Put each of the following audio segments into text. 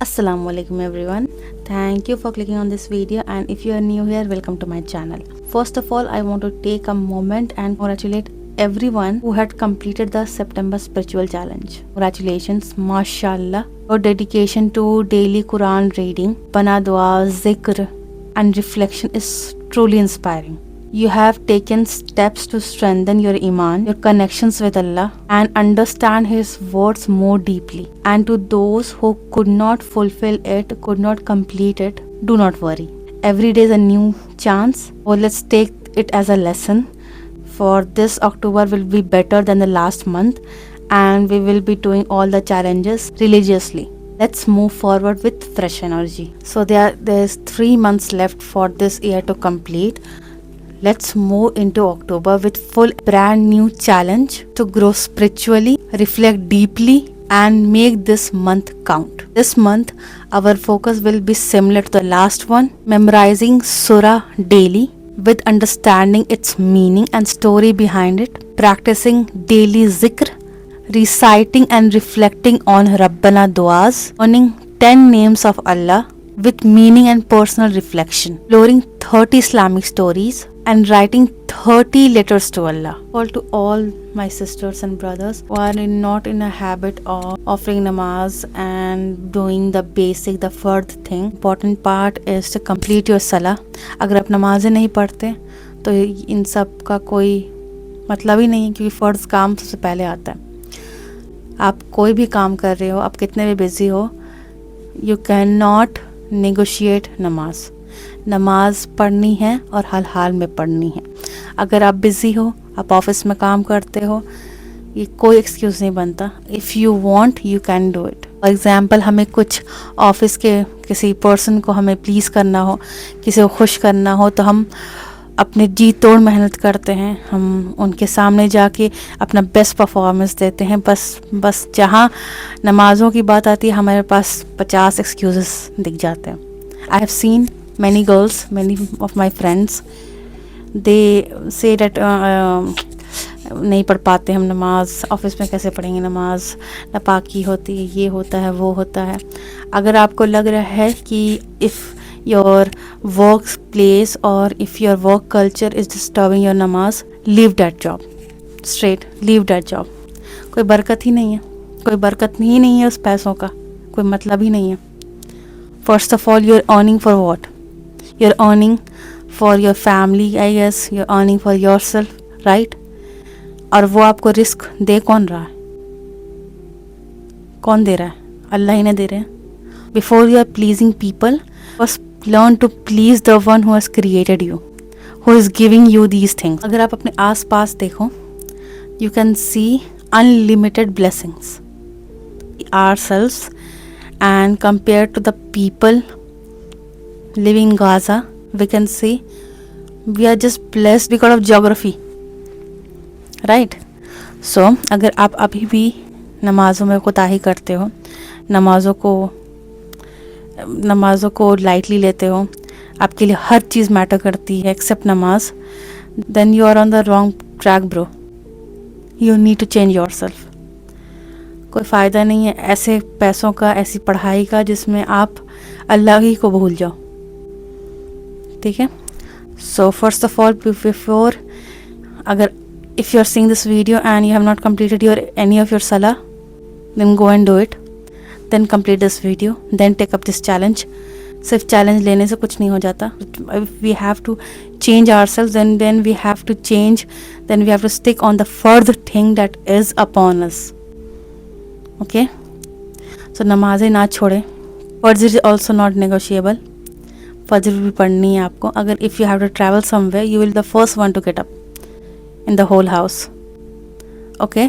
Assalamualaikum everyone. Thank you for clicking on this video, and if you are new here, welcome to my channel. First of all, I want to take a moment and congratulate everyone who had completed the September spiritual challenge. Congratulations, mashallah. Your dedication to daily Quran reading, bana dua, zikr and reflection is truly inspiring. You have taken steps to strengthen your iman, your connections with Allah, and understand His words more deeply. And to those who could not fulfill it, could not complete it, do not worry. Every day is a new chance. So let's take it as a lesson. For this October will be better than the last month, and we will be doing all the challenges religiously. Let's move forward with fresh energy. So there's 3 months left for this year to complete. Let's move into October with full brand new challenge to grow spiritually, reflect deeply and make this month count. This month our focus will be similar to the last one, memorizing surah daily with understanding its meaning and story behind it, practicing daily zikr, reciting and reflecting on Rabbana duas, learning 10 names of Allah with meaning and personal reflection, exploring 30 Islamic stories and writing 30 letters to Allah. Call to all my sisters and brothers who are not in a habit of offering namaz and doing the basic, the fard thing. Important part is to complete your salah. अगर आप नमाज़ें नहीं पढ़ते तो इन सब का कोई मतलब ही नहीं है, क्योंकि फ़र्ज़ काम सबसे पहले आता है. आप कोई भी काम कर रहे हो, आप कितने भी बिज़ी हो, यू कैन नॉट नेगोशिएट नमाज. नमाज पढ़नी है और हर हाल में पढ़नी है. अगर आप बिज़ी हो, आप ऑफिस में काम करते हो, ये कोई एक्सक्यूज़ नहीं बनता. If you want you can do it. For example, हमें कुछ ऑफिस के किसी पर्सन को हमें प्लीज़ करना हो, किसी को खुश करना हो, तो हम अपने जी तोड़ मेहनत करते हैं. हम उनके सामने जाके अपना बेस्ट परफॉर्मेंस देते हैं. बस जहाँ नमाज़ों की बात आती है, हमारे पास 50 एक्सक्यूज़ेस दिख जाते हैं. I have seen many girls, many of my friends, they say that नहीं पढ़ पाते हम नमाज, ऑफिस में कैसे पढ़ेंगे नमाज, नापाकी होती है, ये होता है, वो होता है. अगर आपको लग रहा है कि इफ़ योर वर्क प्लेस और if your work culture is disturbing your नमाज, leave that job, straight leave that job. कोई बरकत ही नहीं है, कोई बरकत ही नहीं है उस पैसों का, कोई मतलब ही नहीं है. First of all, you are earning for what? You're earning for your family, I guess. You're earning for yourself, right? और वो आपको रिस्क दे कौन रहा है? कौन दे रहा है? अल्लाह ही ने दे रहे हैं. Before you are pleasing people, first learn to please the one who has created you, who is giving you these things. अगर आप अपने आस पास देखो, you can see unlimited blessings ourselves, and compared to the people living in Gaza, we can see we are just blessed because of geography, right? So अगर आप अभी भी नमाज़ों में कोताही करते हो, नमाज़ों को लाइटली लेते हो, आपके लिए हर चीज़ मैटर करती है एक्सेप्ट नमाज, then you are on the wrong track bro. You need to change yourself. कोई फ़ायदा नहीं है ऐसे पैसों का, ऐसी पढ़ाई का जिसमें आप अल्लाह ही को भूल जाओ. ठीक है. So first of all, before, अगर if you are seeing this video and you have not completed your any of your सलाह, then go and do it. Then complete this video, then take up this challenge. सिर्फ challenge लेने से कुछ नहीं हो जाता. We have to change ourselves, then we have to change, then we have to stick on the further thing that is upon us. Okay. सो नमाजें ना छोड़ें. फर्ज इज ऑल्सो नॉट नेगोशिएबल. फजर भी पढ़नी है आपको. अगर if you have to travel somewhere, you will the first one to get up in the whole house. Okay.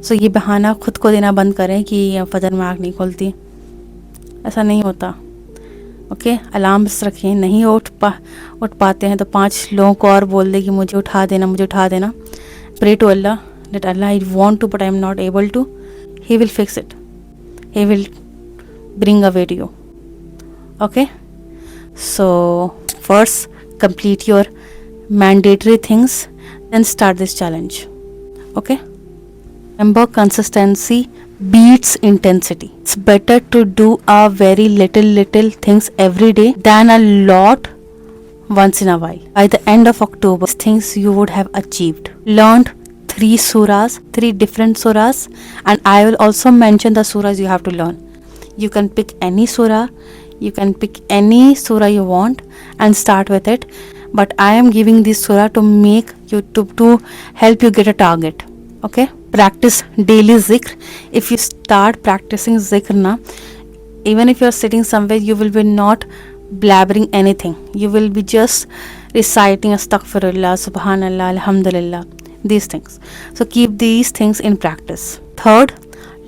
So ये बहाना खुद को देना बंद करें कि फजर में आँख नहीं खुलती. ऐसा नहीं होता. ओके. अलार्म्स रखें. नहीं उठ पाते हैं तो 5 लोगों को और बोल दे कि मुझे उठा देना. Pray to Allah that Allah, I want to but I am not able to. He will fix it. He will bring a way to you. Okay. So first complete your mandatory things, then start this challenge. Okay. Remember, consistency beats intensity. It's better to do a very little things every day than a lot once in a while. By the end of October, things you would have achieved. Learned three different surahs, and I will also mention the surahs you have to learn. You can pick any surah, you can pick any surah you want and start with it. But I am giving this surah to make you to help you get a target. Okay? Practice daily zikr. If you start practicing zikr na, even if you are sitting somewhere, you will be not blabbering anything. You will be just reciting astaghfirullah, subhanallah, alhamdulillah, these things. So keep these things in practice. Third,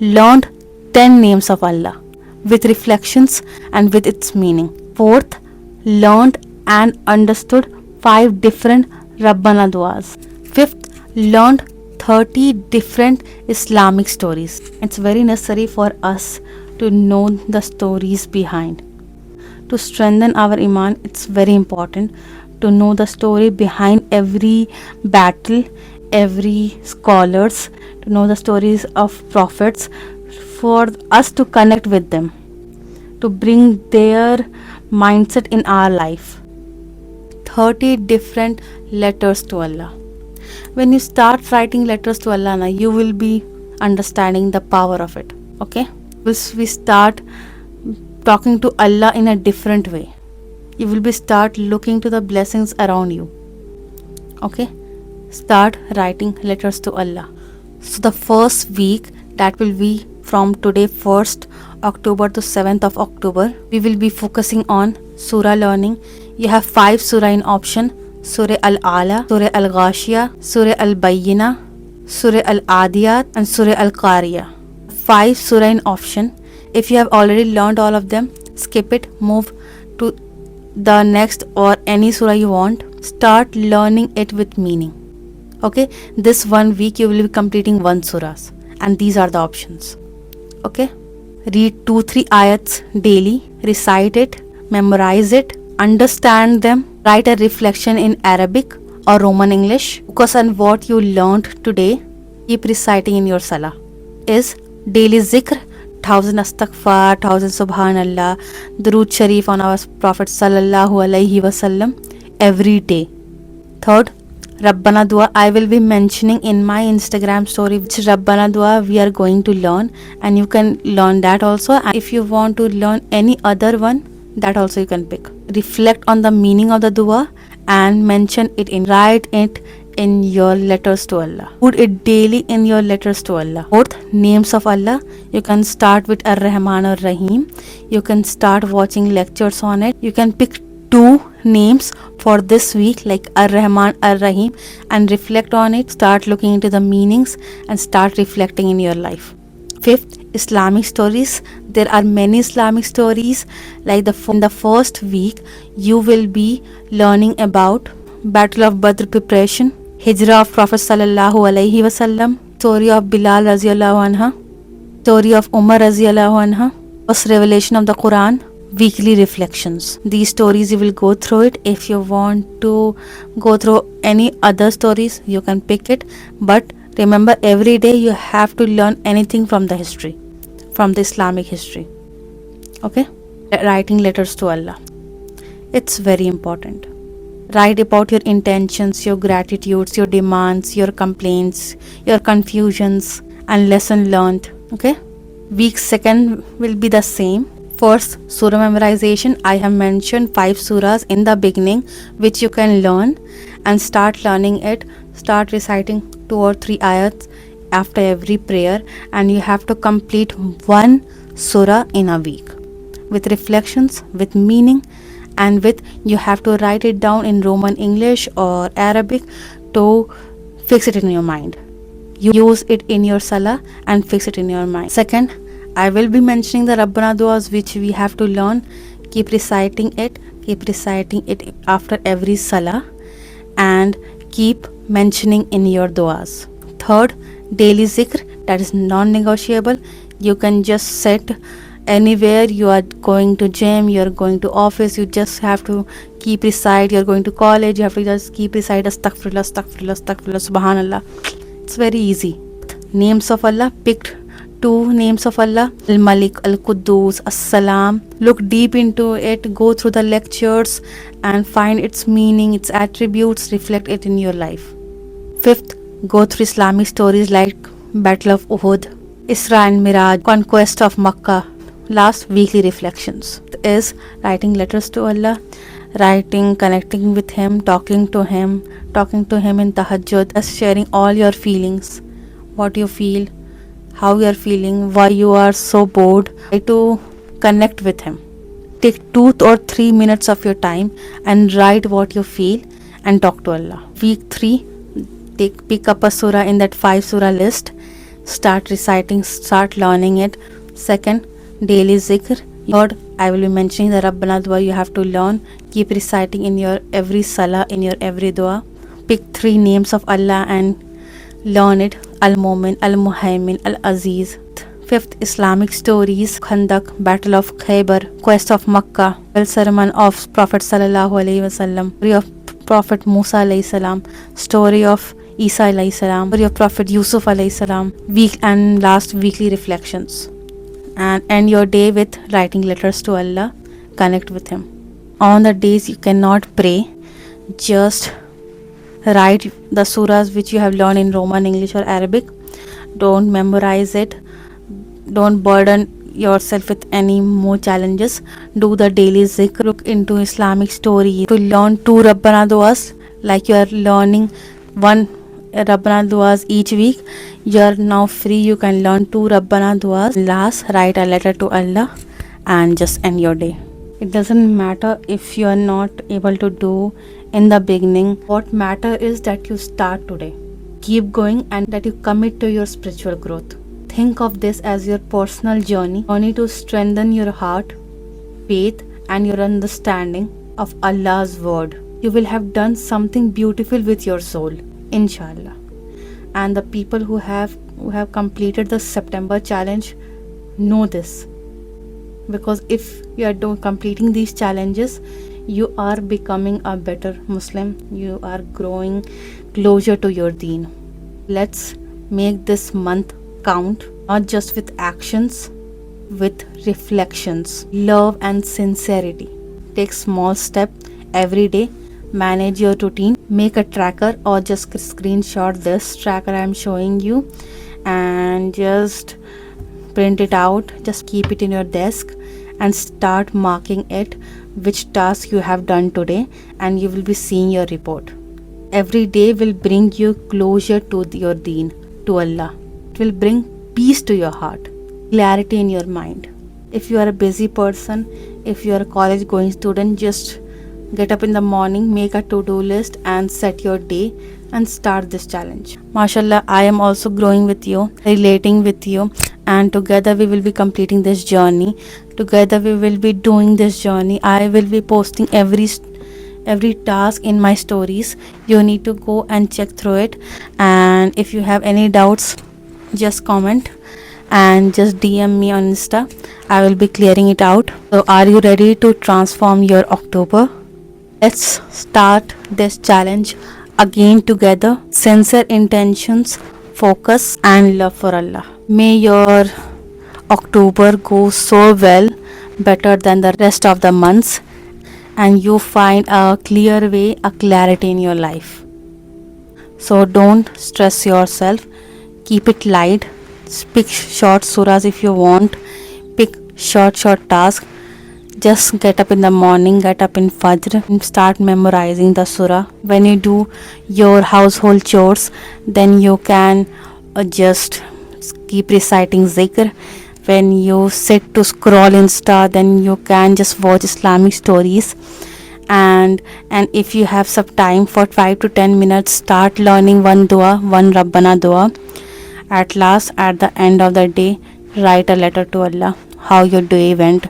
learned 10 names of Allah with reflections and with its meaning. Fourth, learned and understood 5 different Rabbana duas. Fifth, learned 30 different Islamic stories. It's very necessary for us to know the stories behind. To strengthen our iman, it's very important to know the story behind every battle, every scholars, to know the stories of prophets, for us to connect with them, to bring their mindset in our life. 30 different letters to Allah. When you start writing letters to Allah, you will be understanding the power of it. Okay? We start talking to Allah in a different way. You will be start looking to the blessings around you. Okay? Start writing letters to Allah. So the first week, that will be from today 1st October to 7th of October, we will be focusing on surah learning. You have 5 surah in option: Surah Al-Ala, Surah Al-Ghashiyah, Surah Al-Bayyinah, Surah Al-Adiyat, and Surah Al-Qariyah. 5 surah in option. If you have already learned all of them, skip it, move to the next or any surah you want. Start learning it with meaning. Okay, this 1 week you will be completing 1 surahs, and these are the options. Okay, read 2-3 ayats daily, recite it, memorize it, understand them, write a reflection in Arabic or Roman English. Focus on what you learned today. Keep reciting in your salah. Is daily zikr, 1000 astaghfar, 1000 subhanallah, Durood Sharif on our Prophet sallallahu alaihi wasallam every day. Third, Rabbana dua. I will be mentioning in my Instagram story which Rabbana dua we are going to learn, and you can learn that also. And if you want to learn any other one, that also you can pick. Reflect on the meaning of the dua and mention it write it in your letters to Allah. Put it daily in your letters to Allah. Fourth, names of Allah. You can start with Ar-Rahman Ar-Rahim. You can start watching lectures on it. You can pick 2 names for this week, like Ar-Rahman Ar-Rahim, and reflect on it. Start looking into the meanings and start reflecting in your life. Fifth, Islamic stories. There are many Islamic stories. Like in the first week, you will be learning about Battle of Badr preparation, Hijrah of Prophet sallallahu alaihi wasallam, story of Bilal raziyallahu anha, story of Umar raziyallahu anha, first revelation of the Quran, weekly reflections. These stories you will go through it. If you want to go through any other stories, you can pick it. But remember, every day you have to learn anything from the history, from the Islamic history. Okay? Writing letters to Allah. It's very important. Write about your intentions, your gratitudes, your demands, your complaints, your confusions, and lesson learned. Okay? Week 2 will be the same. First, surah memorization. I have mentioned 5 surahs in the beginning which you can learn and start learning it. Start reciting 2 or 3 ayats after every prayer, and you have to complete 1 surah in a week with reflections, with meaning, and with you have to write it down in Roman English or Arabic to fix it in your mind. You use it in your salah and fix it in your mind. Second, I will be mentioning the Rabbana duas which we have to learn. Keep reciting it after every salah, and keep mentioning in your duas. Third, daily zikr, that is non-negotiable. You can just set anywhere. You are going to gym, you are going to office, you just have to keep recite. You are going to college, you have to just keep recite astaghfirullah, astaghfirullah, astaghfirullah, subhanallah. It's very easy. Names of Allah, picked 2 names of Allah, Al-Malik, Al-Quddus, As-Salam. Look deep into it, go through the lectures and find its meaning, its attributes, reflect it in your life. 5th, go through Islamic stories like Battle of Uhud, Isra and Miraj, Conquest of Makkah. Last, weekly reflections is writing letters to Allah, writing, connecting with Him, talking to Him in tahajjud, just sharing all your feelings, what you feel, how you are feeling, why you are so bored. Try to connect with Him. Take 2 or 3 minutes of your time and write what you feel and talk to Allah. Week 3, pick up a surah in that 5 surah list, start reciting, start learning it. Second, daily zikr. Third, I will be mentioning the Rabbana dua you have to learn. Keep reciting in your every salah, in your every dua. Pick 3 names of Allah and learn it. Al-Mumin, Al-Muhaymin, Al-Aziz. 5th, Islamic stories, Khandak, Battle of Khaybar, Quest of Makkah, sermon of Prophet Sallallahu Alaihi Wasallam, story of Prophet Musa Alayhi Salam, story of Isa Alayhi Salam, story of Prophet Yusuf Alayhi Salam. And last, weekly reflections. And end your day with writing letters to Allah, connect with Him. On the days you cannot pray, just write the surahs which you have learned in Roman, English or Arabic. Don't memorize it. Don't burden yourself with any more challenges. Do the daily zikr. Look into Islamic story to learn 2 Rabbana duas, like you are learning 1 Rabbana duas each week. You are now free, you can learn 2 Rabbana duas. Last, write a letter to Allah and just end your day. It doesn't matter if you are not able to do in the beginning. What matter is that you start today. Keep going and that you commit to your spiritual growth. Think of this as your personal journey to strengthen your heart, faith and your understanding of Allah's word. You will have done something beautiful with your soul, inshallah. And the people who have completed the September challenge know this, because if you are completing these challenges, you are becoming a better Muslim. You are growing closer to your deen. Let's make this month count, not just with actions, with reflections, love and sincerity. Take small step every day. Manage your routine. Make a tracker or just screenshot this tracker I am showing you and just print it out. Just keep it in your desk and start marking it which task you have done today, and you will be seeing your report. Every day will bring you closer to your deen, to Allah. It will bring peace to your heart, clarity in your mind. If you are a busy person, if you are a college going student, just get up in the morning, make a to-do list and set your day and start this challenge. MashaAllah, I am also growing with you, relating with you, and together we will be completing this journey. Together we will be doing this journey. I will be posting every task in my stories. You need to go and check through it, and if you have any doubts, just comment and just DM me on Insta. I will be clearing it out. So are you ready to transform your October? Let's start this challenge again together. Sincere intentions, focus and love for Allah. May your October go so well, better than the rest of the months, and you find a clear way, a clarity in your life. So don't stress yourself. Keep it light. Pick short surahs if you want. Pick short tasks. Just get up in the morning, get up in Fajr and start memorizing the surah. When you do your household chores, then you can just keep reciting zikr. When you sit to scroll Insta, then you can just watch Islamic stories. And if you have some time for 5 to 10 minutes, start learning one dua, one Rabbana dua. At last, at the end of the day, write a letter to Allah, how your day went,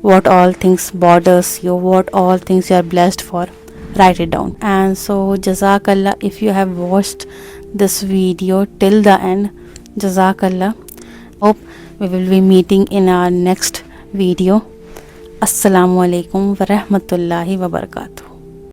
what all things bothers you, what all things you are blessed for. Write it down. And so Jazakallah, if you have watched this video till the end, Jazakallah. Hope we will be meeting in our next video. Assalamu alaikum wa rahmatullahi wa barakatuh.